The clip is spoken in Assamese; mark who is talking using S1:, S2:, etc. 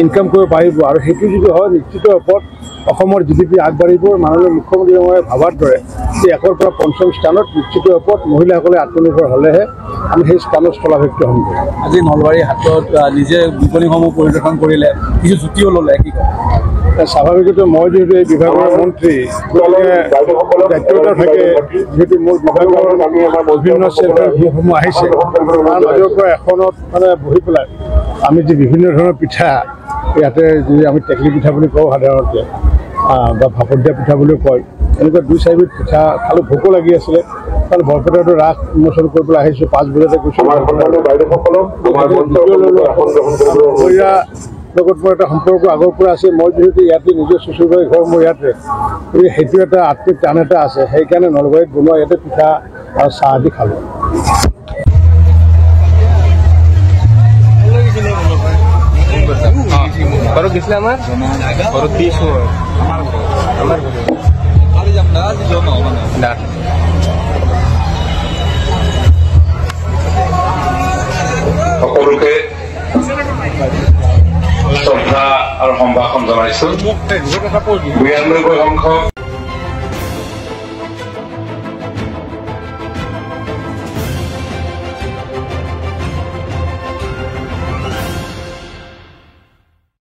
S1: ইনকাম কৰিব পাৰিব আৰু সেইটো যদি হয় নিশ্চিত ওপৰত অসমৰ GDP আগবাঢ়িব মাননীয় মুখ্যমন্ত্ৰী ভাবাৰ দৰে যে 1ৰ পৰা 5ম স্থানত নিশ্চিত ওপৰত মহিলাসকলে আত্মনিৰ্ভৰ হ'লেহে আমি সেই স্থানত স্থলাভিষিক্ত হ'ম।
S2: আজি নলবাৰীৰ হাতত নিজে বিপণীসমূহ পৰিদৰ্শন কৰিলে কিছু ছুটিও ল'লে কি কয়
S1: স্বাভাৱিকতে মই যিহেতু এই বিভাগৰ মন্ত্ৰী দায়িত্বতা থাকে যিহেতু মোৰ বিভাগৰ বিভিন্ন চেণ্টাৰ গ্ৰুপসমূহ আহিছে তাৰ মাজৰ পৰা এখনত মানে বহি পেলাই আমি যি বিভিন্ন ধৰণৰ পিঠা ইয়াতে যি আমি টেকলি পিঠা বুলি কওঁ সাধাৰণতে বা ভাপত দিয়া পিঠা বুলিও কয় এনেকুৱা 2-4বিধ পিঠা খালোঁ ভোকো লাগি আছিলে কাৰণ বৰপেটাটো ৰাস উন্মোচন কৰি পেলাই আহিছোঁ 5 বজাতে গৈছোঁ লগত মোৰ এটা সম্পৰ্ক আগৰ পৰা আছে মই যিহেতু ইয়াতে নিজৰ চুচুৰবাৰী ঘৰ মোৰ ইয়াতে সেইটো এটা আত্মিক টান এটা আছে সেইকাৰণে নলবাৰীত বনোৱা ইয়াতে পিঠা আৰু চাহ আদি খালোঁ।
S3: সকলোকে শ্ৰদ্ধা আৰু সম্ভাষণ জনাইছোঁ। 92 সংখ্যক